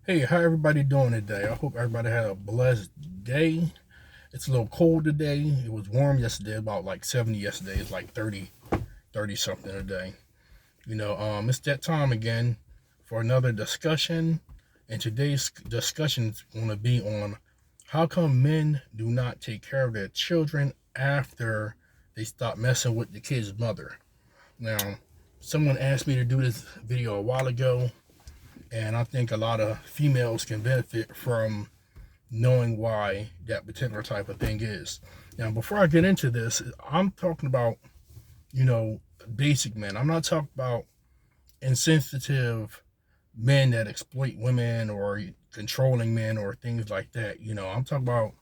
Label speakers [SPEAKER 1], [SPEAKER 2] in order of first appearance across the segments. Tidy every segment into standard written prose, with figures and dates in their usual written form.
[SPEAKER 1] Hey, how everybody doing today? I hope everybody had a blessed day. It's a little cold today. It was warm yesterday, about like 70 yesterday. It's like 30 something today. It's that time again for another discussion. And today's discussion is going to be on how come men do not take care of their children after they stop messing with the kid's mother. Now, someone asked me to do this video a while ago, and I think a lot of females can benefit from knowing why that particular type of thing is. Now, before I get into this, I'm talking about, you know, basic men. I'm not talking about insensitive men that exploit women or controlling men or things like that. I'm talking about,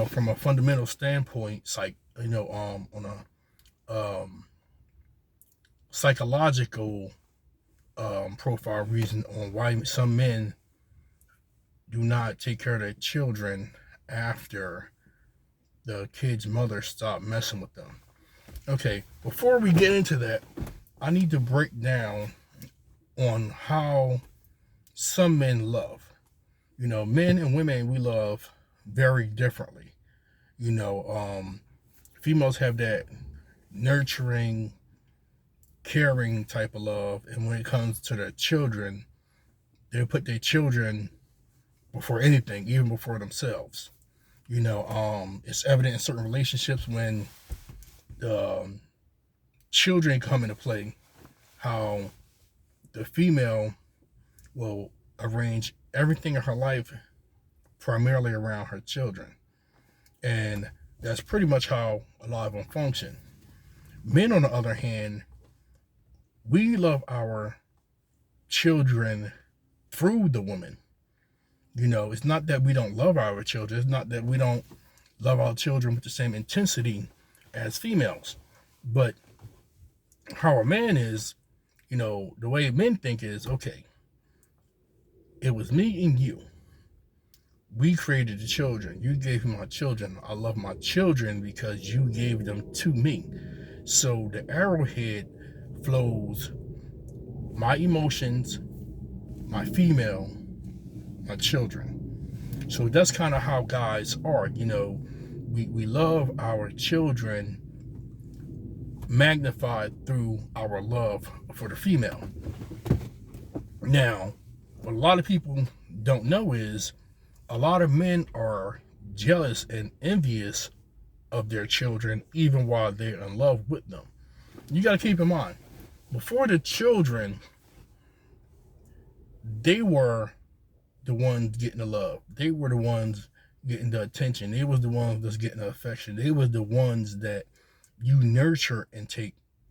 [SPEAKER 1] from a fundamental standpoint, on a psychological profile reason on why some men do not take care of their children after the kid's mother stopped messing with them. Okay, before we get into that, I need to break down on how some men love. Men and women, we love very differently. You know, um, Females have that nurturing, caring type of love, and when it comes to their children, they put their children before anything, even before themselves. It's evident in certain relationships when the children come into play, how the female will arrange everything in her life primarily around her children. And that's pretty much how a lot of them function. Men, on the other hand, we love our children through the woman. It's not that we don't love our children, it's not that we don't love our children with the same intensity as females. But how a man is, the way men think is okay, it was me and you. We created the children. You gave me my children. I love my children because you gave them to me. So the arrowhead flows my emotions, my female, my children. So that's kind of how guys are. We love our children magnified through our love for the female. Now, what a lot of people don't know is a lot of men are jealous and envious of their children even while they're in love with them. You got to keep in mind, before the children, they were the ones getting the love. They were the ones getting the attention. They was the ones that's getting the affection. They was the ones that you nurture and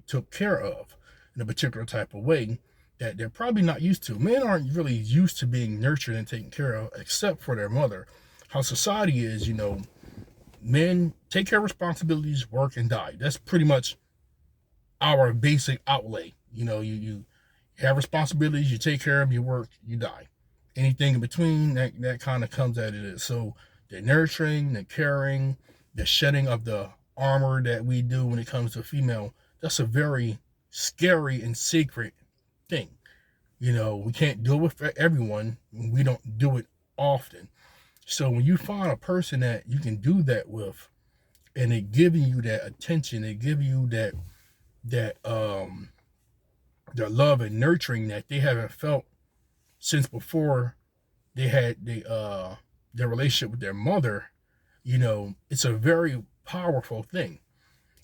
[SPEAKER 1] took care of in a particular type of way that they're probably not used to. Men aren't really used to being nurtured and taken care of except for their mother. How society is, men take care of responsibilities, work, and die. That's pretty much our basic outlay. You have responsibilities, you take care of them, you work, you die. Anything in between, that kind of comes at it. So the nurturing, the caring, the shedding of the armor that we do when it comes to female, that's a very scary and sacred thing. We can't do it with everyone. We don't do it often. So when you find a person that you can do that with, and they giving you that attention, they give you that their love and nurturing that they haven't felt since before they had their relationship with their mother, it's a very powerful thing.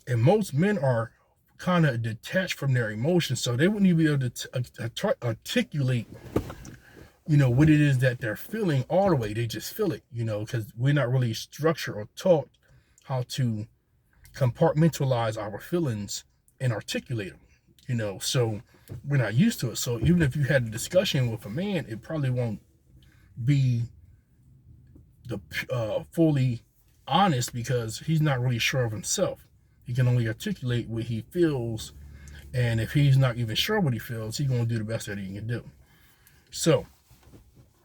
[SPEAKER 1] And most men are kind of detached from their emotions, so they wouldn't even be able to articulate, what it is that they're feeling all the way. They just feel it, because we're not really structured or taught how to compartmentalize our feelings and articulate them, so we're not used to it. So even if you had a discussion with a man, it probably won't be the fully honest because he's not really sure of himself. He can only articulate what he feels, and if he's not even sure what he feels, he's going to do the best that he can do. So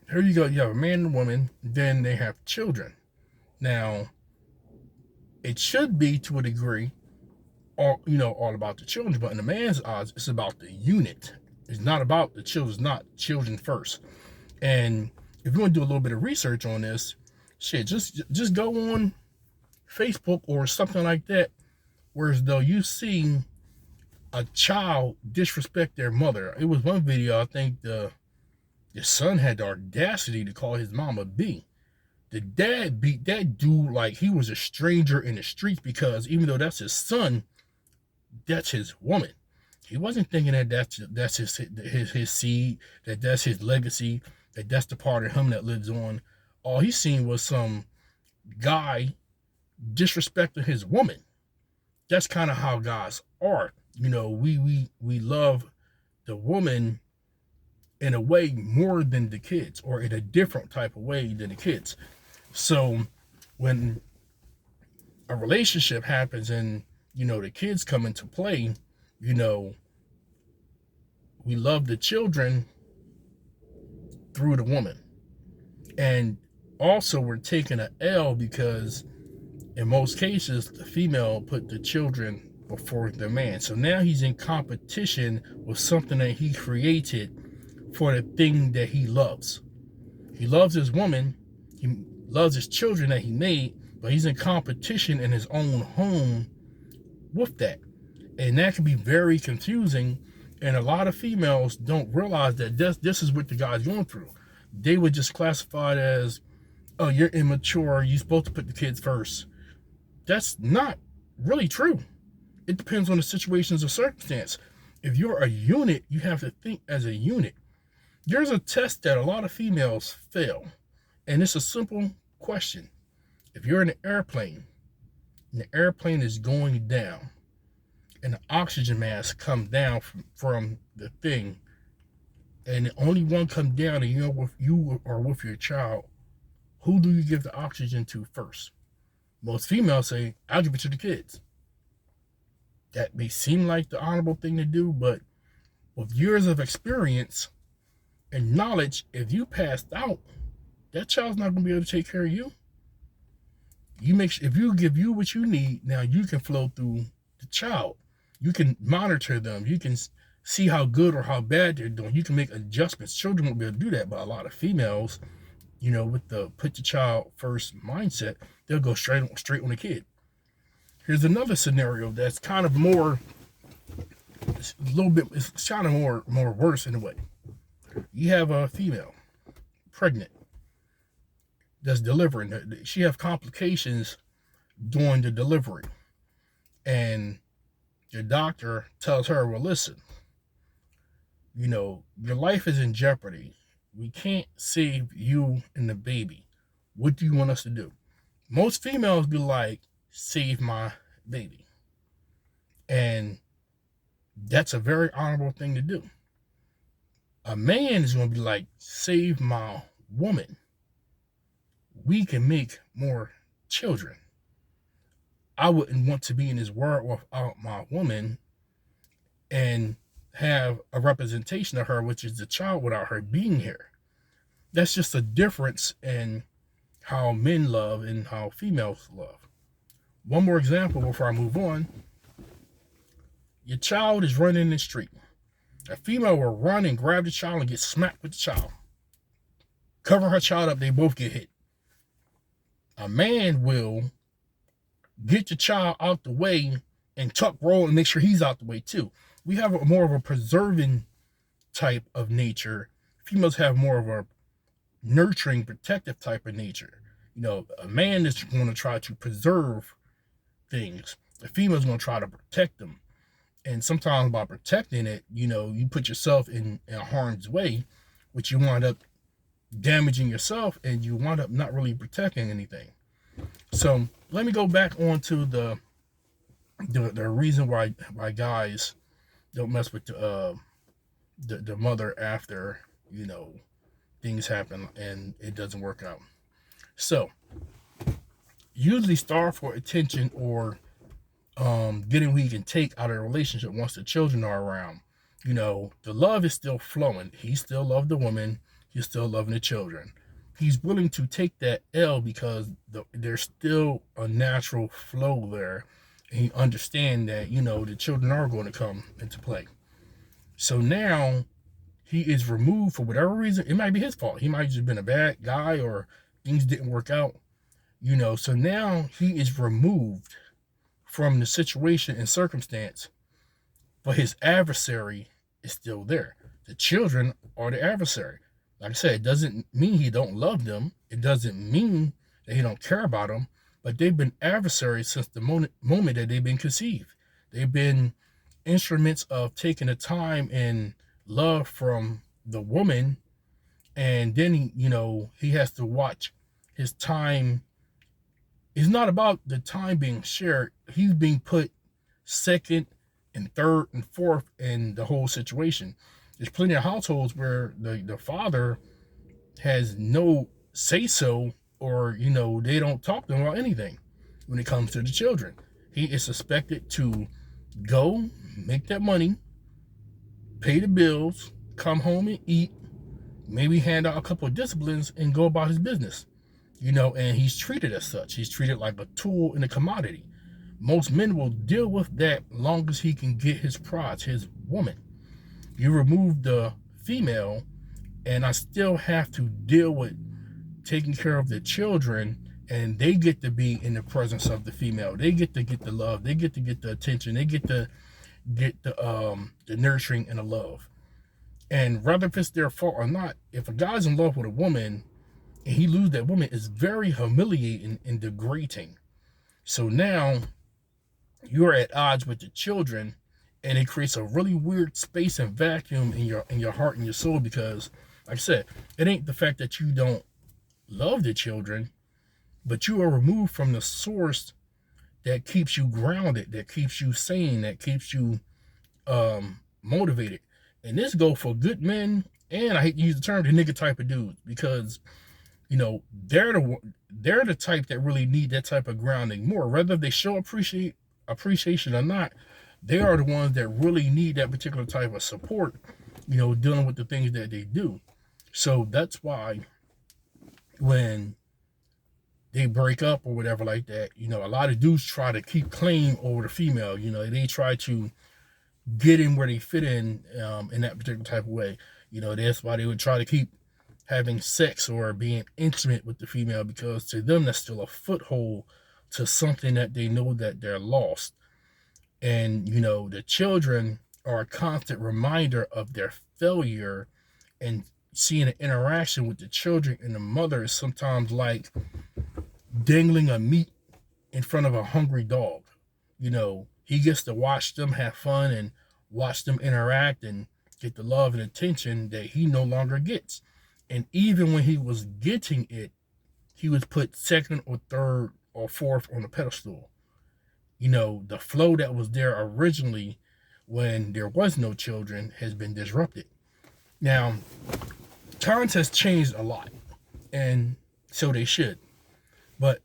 [SPEAKER 1] here you go. You have a man and a woman, then they have children. Now, it should be to a degree all about the children, but in the man's eyes, it's about the unit. It's not about the children. It's not children first. And if you want to do a little bit of research on this, shit, just go on Facebook or something like that, whereas though you see a child disrespect their mother. It was one video, I think the son had the audacity to call his mom a B. The dad beat that dude like he was a stranger in the streets, because even though that's his son, that's his woman. He wasn't thinking that that's his seed, that that's his legacy, that that's the part of him that lives on. All he seen was some guy disrespecting his woman. That's kind of how guys are. You know, we love the woman in a way more than the kids, or in a different type of way than the kids. So when a relationship happens and, you know, the kids come into play, you know, we love the children through the woman. And also we're taking an L because in most cases the female put the children before the man. So now he's in competition with something that he created for the thing that he loves. He loves his woman, he loves his children that he made, but he's in competition in his own home with that. And that can be very confusing. And a lot of females don't realize that this is what the guy's going through. They would just classify it as, oh, you're immature, you're supposed to put the kids first. That's not really true. It depends on the situations or circumstance. If you're a unit, you have to think as a unit. There's a test that a lot of females fail, and it's a simple question. If you're in an airplane, and the airplane is going down, and the oxygen mask comes down from the thing, and only one comes down, and you are with your child, who do you give the oxygen to first? Most females say, I'll give it to the kids. That may seem like the honorable thing to do, but with years of experience and knowledge, if you passed out, that child's not going to be able to take care of you. If you give you what you need, now you can flow through the child. You can monitor them. You can see how good or how bad they're doing. You can make adjustments. Children won't be able to do that, but a lot of females, you know, with the put the child first mindset, they'll go straight on the kid. Here's another scenario that's kind of more, it's a little bit, it's kind of more worse in a way. You have a female, pregnant, that's delivering. She have complications during the delivery. And the doctor tells her, well, listen, you know, your life is in jeopardy. We can't save you and the baby. What do you want us to do? Most females be like, save my baby. And that's a very honorable thing to do. A man is going to be like, save my woman. We can make more children. I wouldn't want to be in this world without my woman and have a representation of her, which is the child, without her being here. That's just a difference in how men love and how females love. One more example before I move on. Your child is running in the street. A female will run and grab the child and get smacked with the child. Cover her child up, they both get hit. A man will get the child out the way and tuck roll and make sure he's out the way too. We have more of a preserving type of nature. Females have more of a nurturing, protective type of nature. You know, a man is going to try to preserve things. A female is going to try to protect them. And sometimes by protecting it, you know, you put yourself in harm's way, which you wind up damaging yourself, and you wind up not really protecting anything. So let me go back on to the reason why guys don't mess with the mother after, you know, things happen and it doesn't work out. So usually starve for attention or getting what he can take out of a relationship once the children are around. You know, the love is still flowing. He still loves the woman. He's still loving the children. He's willing to take that L because there's still a natural flow there. And he understands that, you know, the children are going to come into play. So now he is removed for whatever reason. It might be his fault. He might have just been a bad guy or things didn't work out, so now he is removed from the situation and circumstance, but his adversary is still there. The children are the adversary. Like I said, it doesn't mean he don't love them. It doesn't mean that he don't care about them, but they've been adversaries since the moment that they've been conceived. They've been instruments of taking the time and love from the woman, and then he has to watch his time. It's not about the time being shared. He's being put second and third and fourth in the whole situation. There's plenty of households where the father has no say so, or they don't talk to him about anything when it comes to the children. He is expected to go make that money, pay the bills, come home and eat, maybe hand out a couple of disciplines and go about his business. And he's treated as such. He's treated like a tool and a commodity. Most men will deal with that long as he can get his prize, his woman. You remove the female, and I still have to deal with taking care of the children, and they get to be in the presence of the female. They get to get the love. They get to get the attention. They get to get the nurturing and the love. And whether if it's their fault or not, if a guy's in love with a woman and he loses that woman, it's very humiliating and degrading. So now you're at odds with the children, and it creates a really weird space and vacuum in your heart and your soul, because, like I said, it ain't the fact that you don't love the children, but you are removed from the source that keeps you grounded, that keeps you sane, that keeps you motivated. And this go for good men, and I hate to use the term, the nigga type of dudes, because they're the type that really need that type of grounding more. Whether they show appreciation or not, they are the ones that really need that particular type of support, dealing with the things that they do. So that's why when they break up or whatever like that, a lot of dudes try to keep claim over the female. They try to get in where they fit in that particular type of way. That's why they would try to keep having sex or being intimate with the female, because to them that's still a foothold to something that they know that they're lost. And the children are a constant reminder of their failure, and seeing an interaction with the children and the mother is sometimes like dangling a meat in front of a hungry dog. He gets to watch them have fun and watch them interact and get the love and attention that he no longer gets. And even when he was getting it, he was put second or third or fourth on the pedestal. The flow that was there originally when there was no children has been disrupted. Now, times has changed a lot, and so they should. But,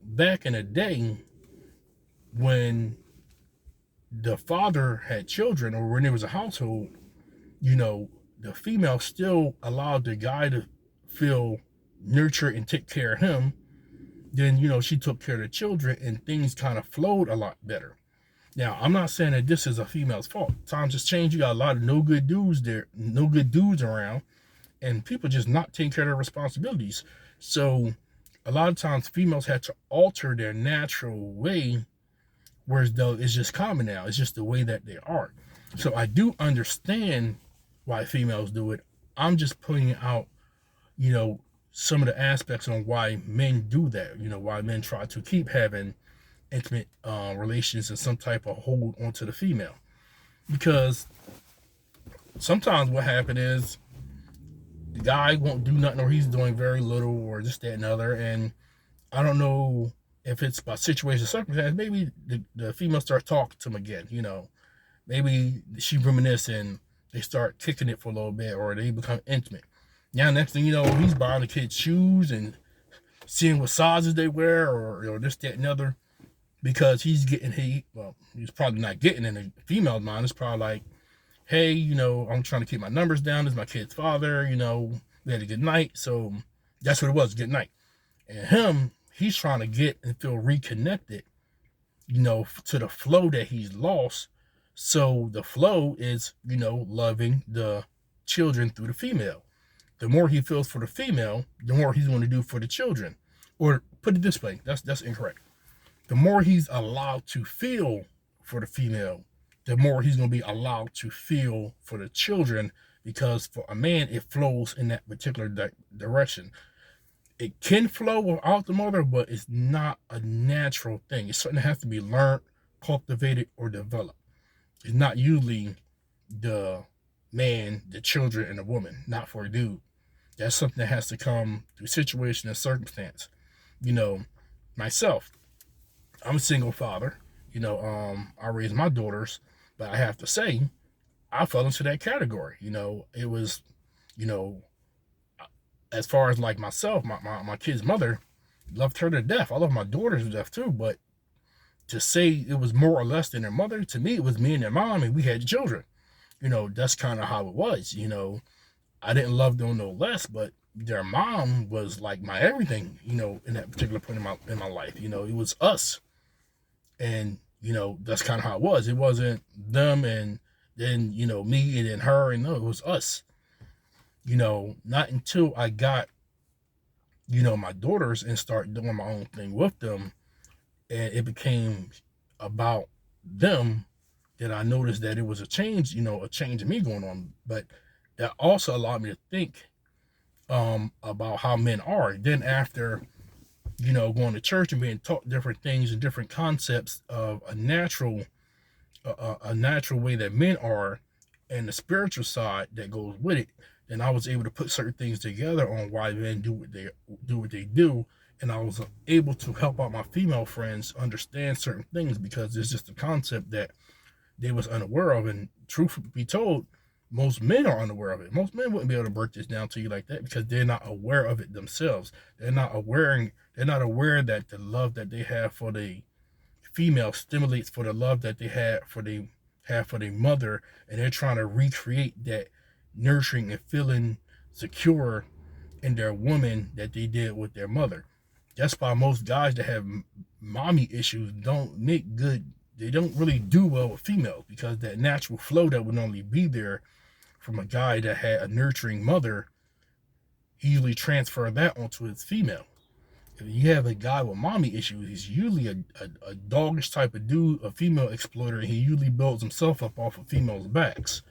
[SPEAKER 1] back in the day when the father had children, or when there was a household, the female still allowed the guy to feel nurtured and take care of him. Then, she took care of the children, and things kind of flowed a lot better. Now, I'm not saying that this is a female's fault. Times has changed. You got a lot of no good dudes there, no good dudes around, and people just not taking care of their responsibilities. So a lot of times females had to alter their natural way, whereas though it's just common now. It's just the way that they are. So I do understand why females do it. I'm just pointing out, some of the aspects on why men do that, why men try to keep having intimate relations and some type of hold onto the female. Because sometimes what happens is the guy won't do nothing, or he's doing very little, or this, that, and other. And I don't know if it's by situation or circumstance. Maybe the female starts talking to him again, Maybe she reminisce and they start kicking it for a little bit, or they become intimate. Now, next thing you know, he's buying the kids shoes and seeing what sizes they wear, or this, that, and other, because he's probably not getting in the female's mind. It's probably like, hey, I'm trying to keep my numbers down. This is my kid's father, we had a good night. So that's what it was, good night. And he's trying to get and feel reconnected, to the flow that he's lost. So the flow is, loving the children through the female. The more he feels for the female, the more he's going to do for the children. Or put it this way, that's incorrect. The more he's allowed to feel for the female, the more he's going to be allowed to feel for the children, because for a man, it flows in that particular direction. It can flow without the mother, but it's not a natural thing. It's something that has to be learned, cultivated, or developed. It's not usually the man, the children, and the woman, not for a dude. That's something that has to come through situation and circumstance. You know, myself, I'm a single father. I raised my daughters, but I have to say, I fell into that category. It was, you know, as far as like myself, my kid's mother, loved her to death. I love my daughters to death too, but to say it was more or less than their mother, to me, it was me and their mom, and we had children. That's kind of how it was. I didn't love them no less, but their mom was like my everything, in that particular point in my life. It was us. And, that's kind of how it was. It wasn't them and then, me and then her, and no, it was us. Not until I got, my daughters and start doing my own thing with them, and it became about them, that I noticed that it was a change, a change in me going on. But that also allowed me to think about how men are. Then after, going to church and being taught different things and different concepts of a natural way that men are, and the spiritual side that goes with it, then I was able to put certain things together on why men do what they do, and I was able to help out my female friends understand certain things, because it's just a concept that they was unaware of. And truth be told, most men are unaware of it. Most men wouldn't be able to break this down to you like that, because they're not aware of it themselves. They're not aware that the love that they have for the female stimulates for the love that they have for their mother, and they're trying to recreate that nurturing and feeling secure in their woman that they did with their mother. That's why most guys that have mommy issues don't make good. They don't really do well with females, because that natural flow that would normally be there from a guy that had a nurturing mother, he usually transfer that onto his female. If you have a guy with mommy issues, he's usually a doggish type of dude, a female exploiter, and he usually builds himself up off of females' backs.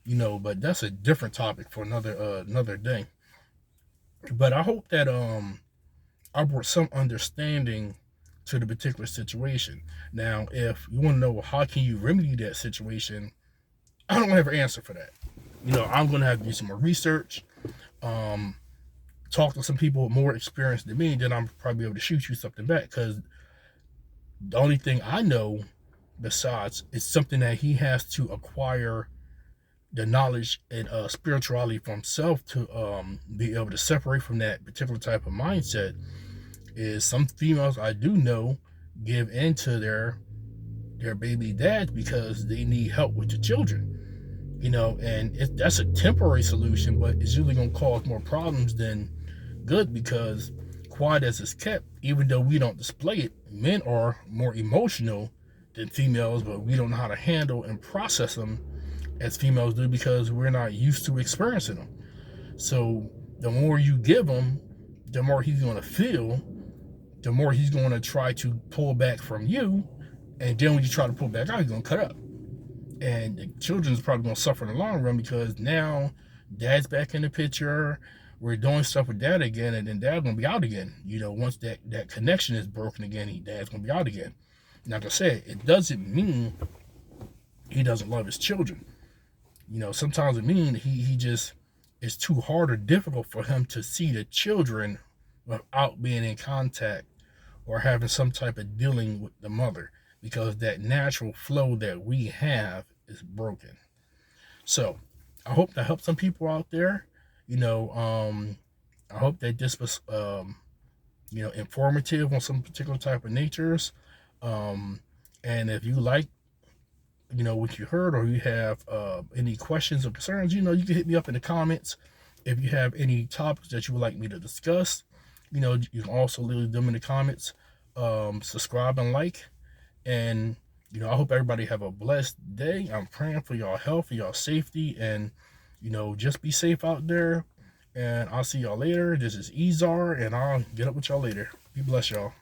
[SPEAKER 1] But that's a different topic for another day. But I hope that I brought some understanding to the particular situation. Now, if you want to know how can you remedy that situation, I don't have an answer for that. I'm going to have to do some more research, talk to some people with more experience than me, then I'm probably able to shoot you something back, because the only thing I know besides is something that he has to acquire the knowledge and spirituality for himself to be able to separate from that particular type of mindset. Is some females I do know give into their baby dads because they need help with the children, and that's a temporary solution, but it's usually going to cause more problems than good, because quiet as it's kept, even though we don't display it, men are more emotional than females, but we don't know how to handle and process them as females do, because we're not used to experiencing them. So the more you give him, the more he's going to feel, the more he's going to try to pull back from you. And then when you try to pull back out, he's going to cut up. And the children's probably going to suffer in the long run, because now dad's back in the picture. We're doing stuff with dad again, and then dad's going to be out again. Once that connection is broken again, dad's going to be out again. Like I said, it doesn't mean he doesn't love his children. Sometimes it means he just, it's too hard or difficult for him to see the children without being in contact or having some type of dealing with the mother, because that natural flow that we have is broken. So I hope that helped some people out there. I hope that this was informative on some particular type of natures. And if you like what you heard, or you have any questions or concerns, you can hit me up in the comments. If you have any topics that you would like me to discuss, you can also leave them in the comments. Subscribe and like, and I hope everybody have a blessed day. I'm praying for y'all health, for y'all safety, and just be safe out there. And I'll see y'all later. This is Ezar, and I'll get up with y'all later. Be blessed, y'all.